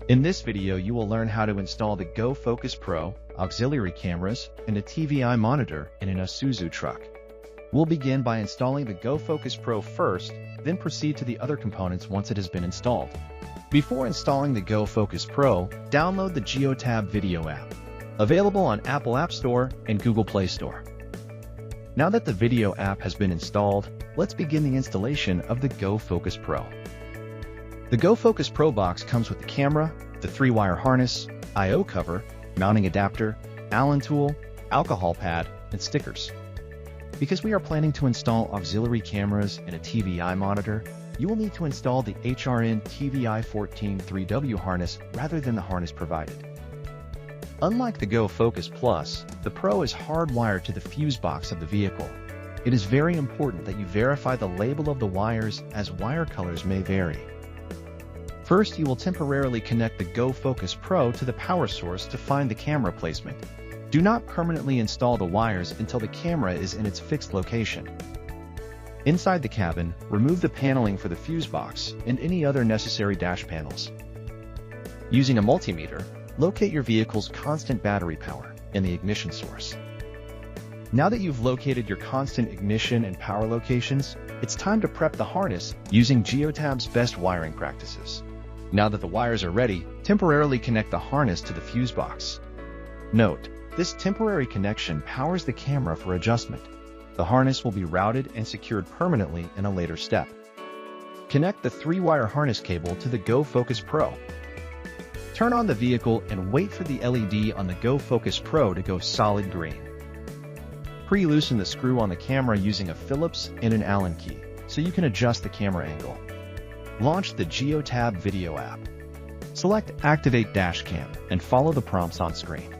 In this video, you will learn how to install the Go Focus Pro auxiliary cameras and a TVI monitor in an Isuzu truck. We'll begin by installing the Go Focus Pro first, then proceed to the other components once it has been installed. Before installing the Go Focus Pro, download the Geotab Video app, available on Apple App Store and Google Play Store. Now that the video app has been installed, let's begin the installation of the Go Focus Pro. The Go Focus Pro box comes with the camera, the 3-wire harness, I/O cover, mounting adapter, Allen tool, alcohol pad, and stickers. Because we are planning to install auxiliary cameras and a TVI monitor, you will need to install the HRN TVI 14 3W harness rather than the harness provided. Unlike the Go Focus Plus, the Pro is hardwired to the fuse box of the vehicle. It is very important that you verify the label of the wires, as wire colors may vary. First, you will temporarily connect the Go Focus Pro to the power source to find the camera placement. Do not permanently install the wires until the camera is in its fixed location. Inside the cabin, remove the paneling for the fuse box and any other necessary dash panels. Using a multimeter, locate your vehicle's constant battery power and the ignition source. Now that you've located your constant ignition and power locations, it's time to prep the harness using Geotab's best wiring practices. Now that the wires are ready, temporarily connect the harness to the fuse box. Note, this temporary connection powers the camera for adjustment. The harness will be routed and secured permanently in a later step. Connect the 3-wire harness cable to the Go Focus Pro. Turn on the vehicle and wait for the LED on the Go Focus Pro to go solid green. Pre-loosen the screw on the camera using a Phillips and an Allen key, so you can adjust the camera angle. Launch the Geotab Video app. Select Activate Dashcam and follow the prompts on screen.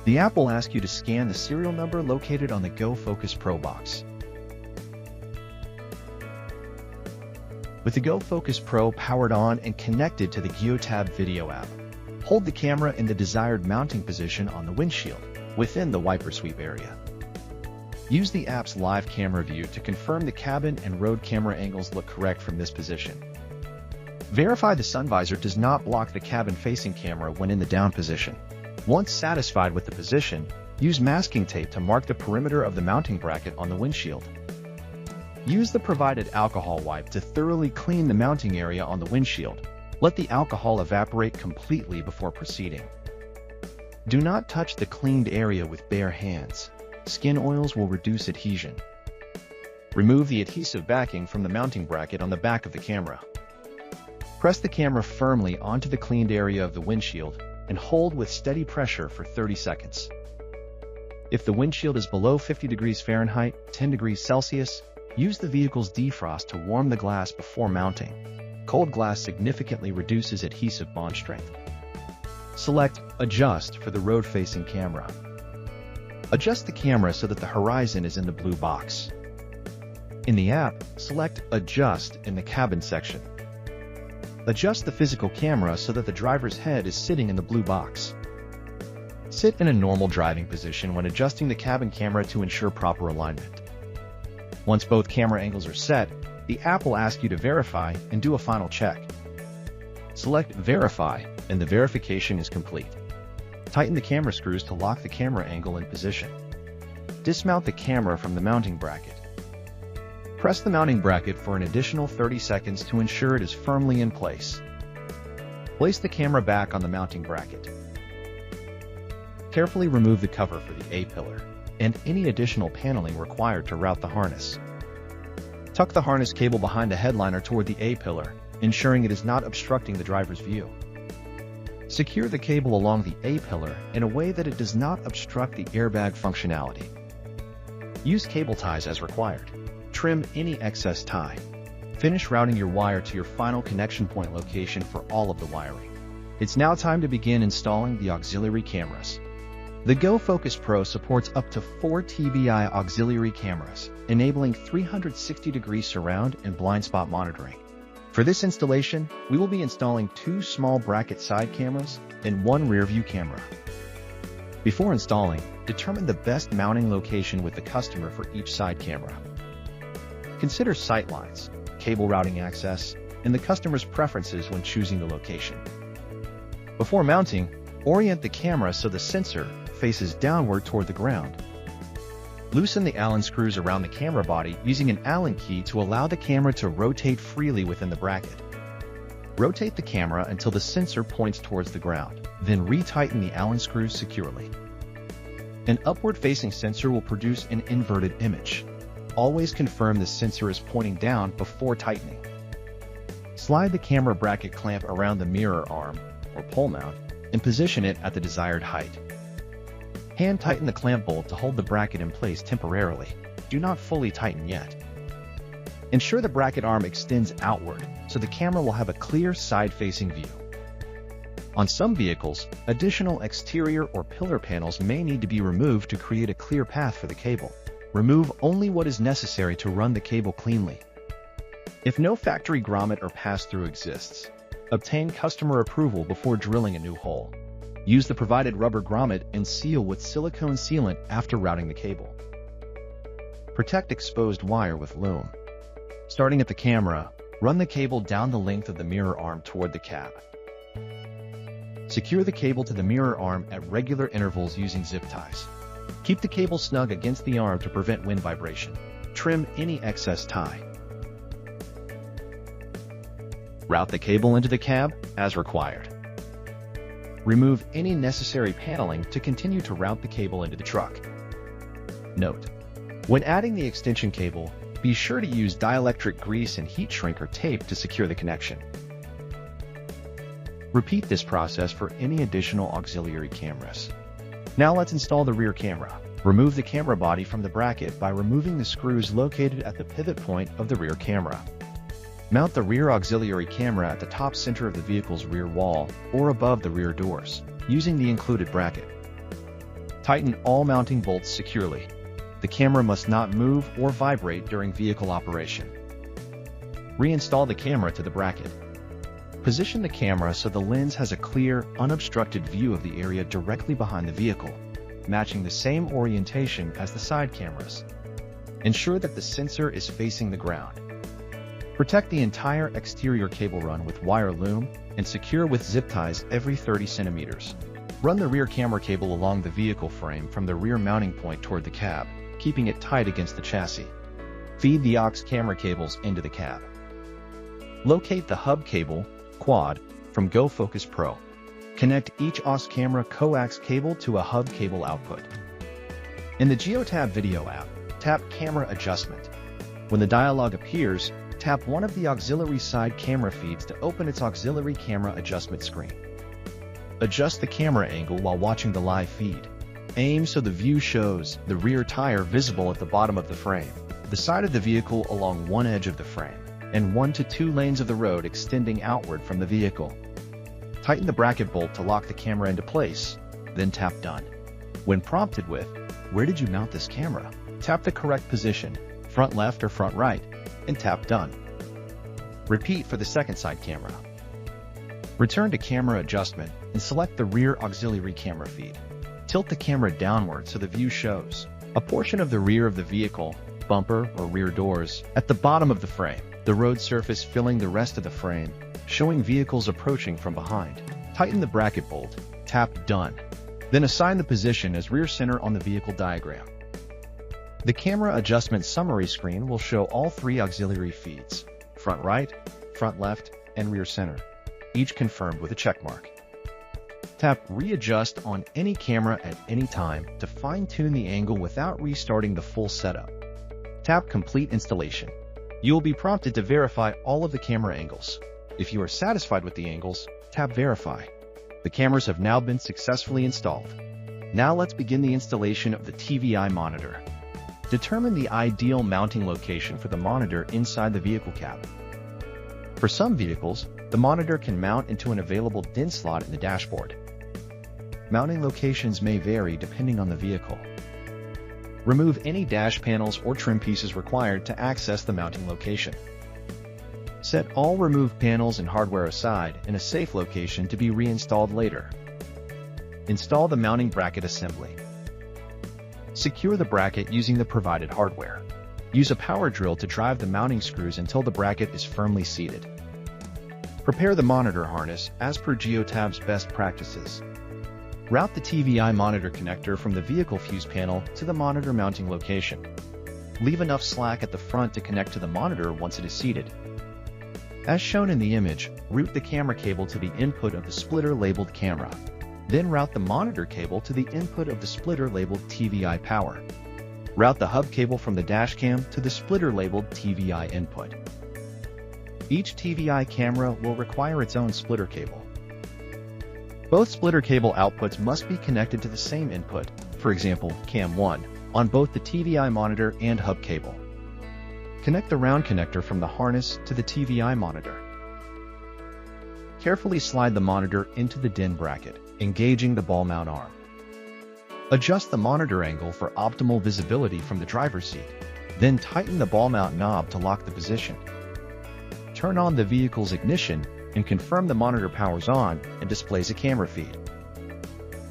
The app will ask you to scan the serial number located on the Go Focus Pro box. With the Go Focus Pro powered on and connected to the Geotab Video app, hold the camera in the desired mounting position on the windshield, within the wiper sweep area. Use the app's live camera view to confirm the cabin and road camera angles look correct from this position. Verify the sun visor does not block the cabin-facing camera when in the down position. Once satisfied with the position, use masking tape to mark the perimeter of the mounting bracket on the windshield. Use the provided alcohol wipe to thoroughly clean the mounting area on the windshield. Let the alcohol evaporate completely before proceeding. Do not touch the cleaned area with bare hands. Skin oils will reduce adhesion. Remove the adhesive backing from the mounting bracket on the back of the camera. Press the camera firmly onto the cleaned area of the windshield and hold with steady pressure for 30 seconds. If the windshield is below 50 degrees Fahrenheit, 10 degrees Celsius, use the vehicle's defrost to warm the glass before mounting. Cold glass significantly reduces adhesive bond strength. Select Adjust for the road-facing camera. Adjust the camera so that the horizon is in the blue box. In the app, select Adjust in the cabin section. Adjust the physical camera so that the driver's head is sitting in the blue box. Sit in a normal driving position when adjusting the cabin camera to ensure proper alignment. Once both camera angles are set, the app will ask you to verify and do a final check. Select Verify, and the verification is complete. Tighten the camera screws to lock the camera angle in position. Dismount the camera from the mounting bracket. Press the mounting bracket for an additional 30 seconds to ensure it is firmly in place. Place the camera back on the mounting bracket. Carefully remove the cover for the A-pillar and any additional paneling required to route the harness. Tuck the harness cable behind the headliner toward the A-pillar, ensuring it is not obstructing the driver's view. Secure the cable along the A-pillar in a way that it does not obstruct the airbag functionality. Use cable ties as required. Trim any excess tie. Finish routing your wire to your final connection point location for all of the wiring. It's now time to begin installing the auxiliary cameras. The Go Focus Pro supports up to 4 TVI auxiliary cameras, enabling 360-degree surround and blind spot monitoring. For this installation, we will be installing 2 small bracket side cameras and 1 rear view camera. Before installing, determine the best mounting location with the customer for each side camera. Consider sight lines, cable routing access, and the customer's preferences when choosing the location. Before mounting, orient the camera so the sensor faces downward toward the ground. Loosen the Allen screws around the camera body using an Allen key to allow the camera to rotate freely within the bracket. Rotate the camera until the sensor points towards the ground, then retighten the Allen screws securely. An upward-facing sensor will produce an inverted image. Always confirm the sensor is pointing down before tightening. Slide the camera bracket clamp around the mirror arm, or pole mount, and position it at the desired height. Hand tighten the clamp bolt to hold the bracket in place temporarily. Do not fully tighten yet. Ensure the bracket arm extends outward so the camera will have a clear side-facing view. On some vehicles, additional exterior or pillar panels may need to be removed to create a clear path for the cable. Remove only what is necessary to run the cable cleanly. If no factory grommet or pass-through exists, obtain customer approval before drilling a new hole. Use the provided rubber grommet and seal with silicone sealant after routing the cable. Protect exposed wire with loom. Starting at the camera, run the cable down the length of the mirror arm toward the cab. Secure the cable to the mirror arm at regular intervals using zip ties. Keep the cable snug against the arm to prevent wind vibration. Trim any excess tie. Route the cable into the cab as required. Remove any necessary paneling to continue to route the cable into the truck. Note: when adding the extension cable, be sure to use dielectric grease and heat shrinker tape to secure the connection. Repeat this process for any additional auxiliary cameras. Now let's install the rear camera. Remove the camera body from the bracket by removing the screws located at the pivot point of the rear camera. Mount the rear auxiliary camera at the top center of the vehicle's rear wall or above the rear doors, using the included bracket. Tighten all mounting bolts securely. The camera must not move or vibrate during vehicle operation. Reinstall the camera to the bracket. Position the camera so the lens has a clear, unobstructed view of the area directly behind the vehicle, matching the same orientation as the side cameras. Ensure that the sensor is facing the ground. Protect the entire exterior cable run with wire loom and secure with zip ties every 30 centimeters. Run the rear camera cable along the vehicle frame from the rear mounting point toward the cab, keeping it tight against the chassis. Feed the aux camera cables into the cab. Locate the hub cable, quad, from Go Focus Pro. Connect each aux camera coax cable to a hub cable output. In the Geotab video app, tap Camera Adjustment. When the dialog appears, tap one of the auxiliary side camera feeds to open its auxiliary camera adjustment screen. Adjust the camera angle while watching the live feed. Aim so the view shows the rear tire visible at the bottom of the frame, the side of the vehicle along one edge of the frame, and 1 to 2 lanes of the road extending outward from the vehicle. Tighten the bracket bolt to lock the camera into place, then tap Done. When prompted with, "Where did you mount this camera?" tap the correct position, front left or front right, and tap Done. Repeat for the second side camera. Return to Camera Adjustment and select the rear auxiliary camera feed. Tilt the camera downward so the view shows a portion of the rear of the vehicle, bumper or rear doors, at the bottom of the frame, the road surface filling the rest of the frame, showing vehicles approaching from behind. Tighten the bracket bolt, tap Done. Then assign the position as rear center on the vehicle diagram. The camera adjustment summary screen will show all 3 auxiliary feeds, front right, front left, and rear center, each confirmed with a check mark. Tap Readjust on any camera at any time to fine-tune the angle without restarting the full setup. Tap Complete Installation. You will be prompted to verify all of the camera angles. If you are satisfied with the angles, tap Verify. The cameras have now been successfully installed. Now let's begin the installation of the TVI monitor. Determine the ideal mounting location for the monitor inside the vehicle cab. For some vehicles, the monitor can mount into an available DIN slot in the dashboard. Mounting locations may vary depending on the vehicle. Remove any dash panels or trim pieces required to access the mounting location. Set all removed panels and hardware aside in a safe location to be reinstalled later. Install the mounting bracket assembly. Secure the bracket using the provided hardware. Use a power drill to drive the mounting screws until the bracket is firmly seated. Prepare the monitor harness as per Geotab's best practices. Route the TVI monitor connector from the vehicle fuse panel to the monitor mounting location. Leave enough slack at the front to connect to the monitor once it is seated. As shown in the image, route the camera cable to the input of the splitter labeled camera. Then route the monitor cable to the input of the splitter labeled TVI power. Route the hub cable from the dashcam to the splitter labeled TVI input. Each TVI camera will require its own splitter cable. Both splitter cable outputs must be connected to the same input, for example, Cam 1, on both the TVI monitor and hub cable. Connect the round connector from the harness to the TVI monitor. Carefully slide the monitor into the DIN bracket, engaging the ball mount arm. Adjust the monitor angle for optimal visibility from the driver's seat, then tighten the ball mount knob to lock the position. Turn on the vehicle's ignition and confirm the monitor powers on and displays a camera feed.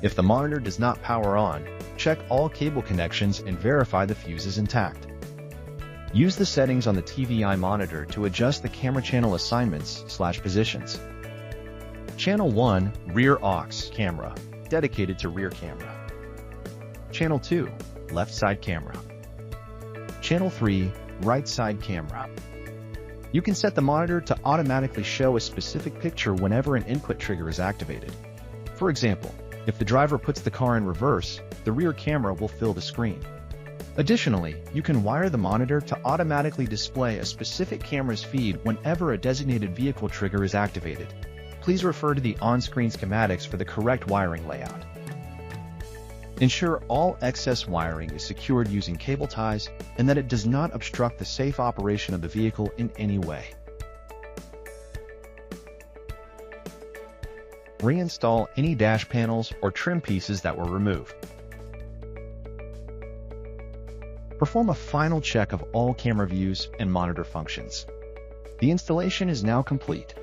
If the monitor does not power on, check all cable connections and verify the fuse is intact. Use the settings on the TVI monitor to adjust the camera channel assignments/positions. Channel 1, Rear Aux camera, dedicated to rear camera. Channel 2, left side camera. Channel 3, right side camera. You can set the monitor to automatically show a specific picture whenever an input trigger is activated. For example, if the driver puts the car in reverse, the rear camera will fill the screen. Additionally, you can wire the monitor to automatically display a specific camera's feed whenever a designated vehicle trigger is activated. Please refer to the on-screen schematics for the correct wiring layout. Ensure all excess wiring is secured using cable ties and that it does not obstruct the safe operation of the vehicle in any way. Reinstall any dash panels or trim pieces that were removed. Perform a final check of all camera views and monitor functions. The installation is now complete.